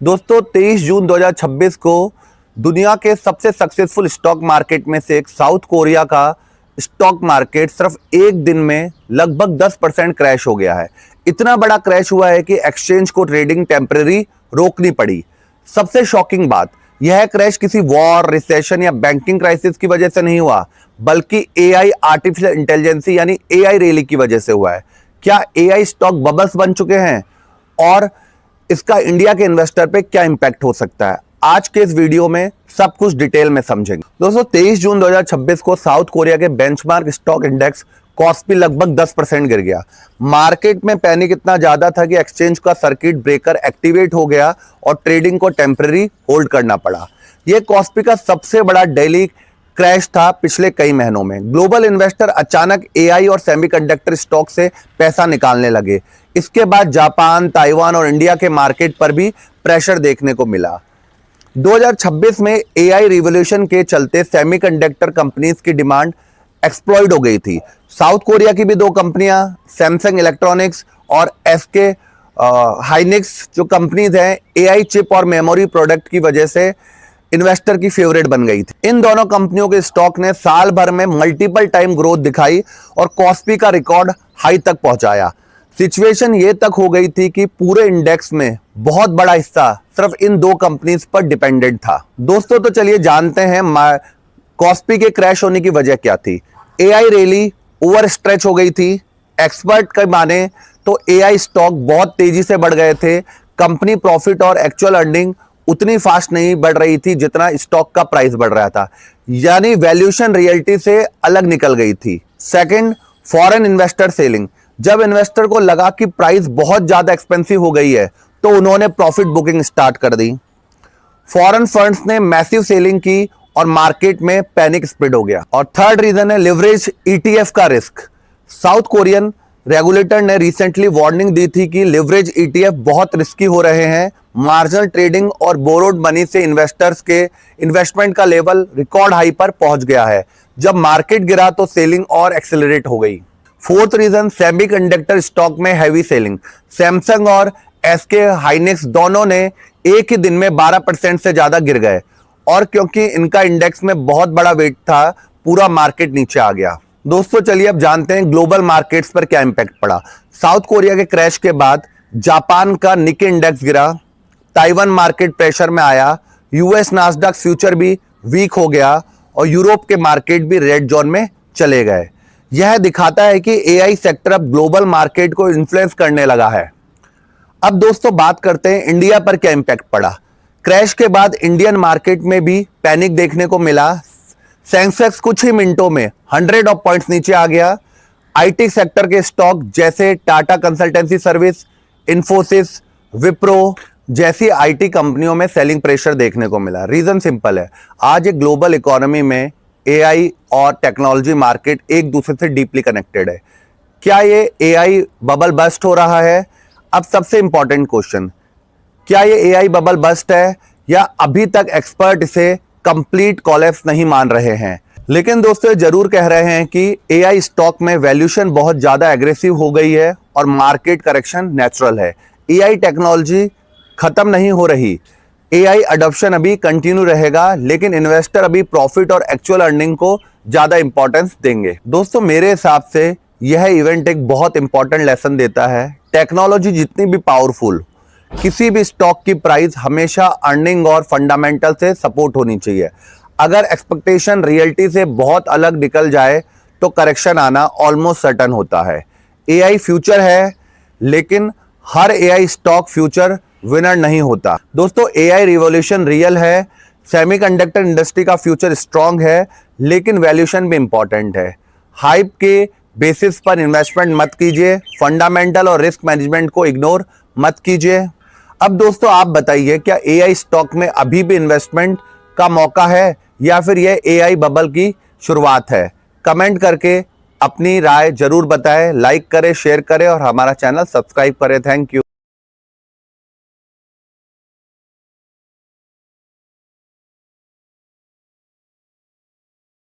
दोस्तों 23 जून 2026 को दुनिया के सबसे सक्सेसफुल स्टॉक मार्केट में से एक साउथ कोरिया का स्टॉक मार्केट सिर्फ एक दिन में लगभग 10% क्रैश हो गया है। इतना बड़ा क्रैश हुआ है कि एक्सचेंज को ट्रेडिंग टेम्पररी रोकनी पड़ी। सबसे शॉकिंग बात, यह क्रैश किसी वॉर, रिसेशन या बैंकिंग क्राइसिस की वजह से नहीं हुआ, बल्कि एआई, आर्टिफिशियल इंटेलिजेंस यानी एआई रैली की वजह से हुआ है। क्या एआई स्टॉक बबल्स बन चुके हैं और इसका इंडिया के इन्वेस्टर पे क्या इंपैक्ट हो सकता है, आज के इस वीडियो में सब कुछ डिटेल में समझेंगे। दोस्तों 23 जून 2026 को साउथ कोरिया के बेंचमार्क स्टॉक इंडेक्स कॉस्पी लगभग 10% गिर गया। मार्केट में पैनिक इतना ज्यादा था कि एक्सचेंज का सर्किट ब्रेकर एक्टिवेट हो गया और ट्रेडिंग को टेम्पररी होल्ड करना पड़ा। यह कॉस्पी का सबसे बड़ा डेली क्रैश था पिछले कई महीनों में। ग्लोबल इन्वेस्टर अचानक एआई और सेमीकंडक्टर स्टॉक से पैसा निकालने लगे। इसके बाद जापान, ताइवान और इंडिया के मार्केट पर भी प्रेशर देखने को मिला। 2026 में एआई रिवॉल्यूशन के चलते सेमीकंडक्टर कंपनीज की डिमांड एक्सप्लॉइट हो गई थी। साउथ कोरिया की भी दो कंपनियां, सैमसंग इलेक्ट्रॉनिक्स और एसके हाइनिक्स जो कंपनीज हैं, एआई चिप और मेमोरी प्रोडक्ट की वजह से इन्वेस्टर की फेवरेट बन गई थी। इन दोनों कंपनियों के स्टॉक ने साल भर में मल्टीपल टाइम ग्रोथ दिखाई और कॉस्पी का रिकॉर्ड हाई तक पहुंचाया। सिचुएशन ये तक हो गई थी कि पूरे इंडेक्स में बहुत बड़ा हिस्सा सिर्फ इन दो कंपनीज पर डिपेंडेंट था। दोस्तों तो चलिए जानते हैं कॉस्पी के क्रैश होने की वजह क्या थी। एआई रैली ओवर स्ट्रेच हो गई थी। एक्सपर्ट के माने तो एआई स्टॉक बहुत तेजी से बढ़ गए थे। कंपनी प्रॉफिट और एक्चुअल अर्निंग उतनी फास्ट नहीं बढ़ रही थी जितना स्टॉक का प्राइस बढ़ रहा था, यानी वैल्यूएशन रियलिटी से अलग निकल गई थी। Second, foreign investor selling. जब इन्वेस्टर को लगा कि प्राइस बहुत ज्यादा एक्सपेंसिव हो गई है तो उन्होंने प्रॉफिट बुकिंग स्टार्ट कर दी। फॉरेन फंड्स ने मैसिव सेलिंग की और मार्केट में पैनिक स्प्रेड हो गया। और थर्ड रीजन है लिवरेज ईटीएफ का रिस्क। साउथ कोरियन रेगुलेटर ने रिसेंटली वार्निंग दी थी कि लिवरेज ईटीएफ बहुत रिस्की हो रहे हैं। मार्जिनल ट्रेडिंग और बोरोड मनी से इन्वेस्टर्स के इन्वेस्टमेंट का लेवल रिकॉर्ड हाई पर पहुंच गया है। जब मार्केट गिरा तो सेलिंग और एक्सेलरेट हो गई। फोर्थ रीजन, सेमीकंडक्टर स्टॉक में हैवी सेलिंग। सैमसंग और एसके हाइनिक्स दोनों ने एक ही दिन में 12% से ज्यादा गिर गए और क्योंकि इनका इंडेक्स में बहुत बड़ा वेट था, पूरा मार्केट नीचे आ गया। दोस्तों चलिए अब जानते हैं ग्लोबल मार्केट्स पर क्या इंपैक्ट पड़ा। साउथ कोरिया के क्रैश के बाद जापान का निक्की इंडेक्स गिरा, ताइवान मार्केट प्रेशर में आया, यूएस नास्डॉक फ्यूचर भी वीक हो गया और यूरोप के मार्केट भी रेड जोन में चले गए। यह दिखाता है कि एआई सेक्टर अब ग्लोबल मार्केट को इन्फ्लुएंस करने लगा है। अब दोस्तों बात करते हैं इंडिया पर क्या इंपैक्ट पड़ा। क्रैश के बाद इंडियन मार्केट में भी पैनिक देखने को मिला। सेंसेक्स कुछ ही मिनटों में 100 ऑफ पॉइंट्स नीचे आ गया। आईटी सेक्टर के स्टॉक जैसे टाटा कंसल्टेंसी सर्विस, इन्फोसिस, विप्रो जैसी आईटी कंपनियों में सेलिंग प्रेशर देखने को मिला। रीजन सिंपल है, आज एक ग्लोबल इकोनॉमी में एआई और टेक्नोलॉजी मार्केट एक दूसरे से डीपली कनेक्टेड है। क्या ये एआई बबल बस्ट हो रहा है? अब सबसे इंपॉर्टेंट क्वेश्चन, क्या ये एआई बबल बस्ट है या अभी तक एक्सपर्ट इसे कंप्लीट कोलैप्स नहीं मान रहे हैं? लेकिन दोस्तों ये जरूर कह रहे हैं कि एआई स्टॉक में वैल्यूएशन बहुत ज्यादा एग्रेसिव हो गई है और मार्केट करेक्शन नेचुरल है। एआई टेक्नोलॉजी खत्म नहीं हो रही, एआई अडॉप्शन अभी कंटिन्यू रहेगा, लेकिन इन्वेस्टर अभी प्रॉफिट और एक्चुअल अर्निंग को ज्यादा इंपॉर्टेंस देंगे। दोस्तों मेरे हिसाब से यह इवेंट एक बहुत इंपॉर्टेंट लेसन देता है। टेक्नोलॉजी जितनी भी पावरफुल, किसी भी स्टॉक की प्राइस हमेशा अर्निंग और फंडामेंटल से सपोर्ट होनी चाहिए। अगर एक्सपेक्टेशन रियलिटी से बहुत अलग निकल जाए तो करेक्शन आना ऑलमोस्ट सर्टन होता है। एआई फ्यूचर है, लेकिन हर एआई स्टॉक फ्यूचर विनर नहीं होता। दोस्तों एआई रिवॉल्यूशन रियल है, सेमीकंडक्टर इंडस्ट्री का फ्यूचर स्ट्रांग है, लेकिन वैल्यूएशन भी इंपॉर्टेंट है। हाइप के बेसिस पर इन्वेस्टमेंट मत कीजिए, फंडामेंटल और रिस्क मैनेजमेंट को इग्नोर मत कीजिए। अब दोस्तों आप बताइए, क्या एआई स्टॉक में अभी भी इन्वेस्टमेंट का मौका है या फिर यह एआई बबल की शुरुआत है? कमेंट करके अपनी राय जरूर बताएं, लाइक करें, शेयर करें और हमारा चैनल सब्सक्राइब करें। Thank you.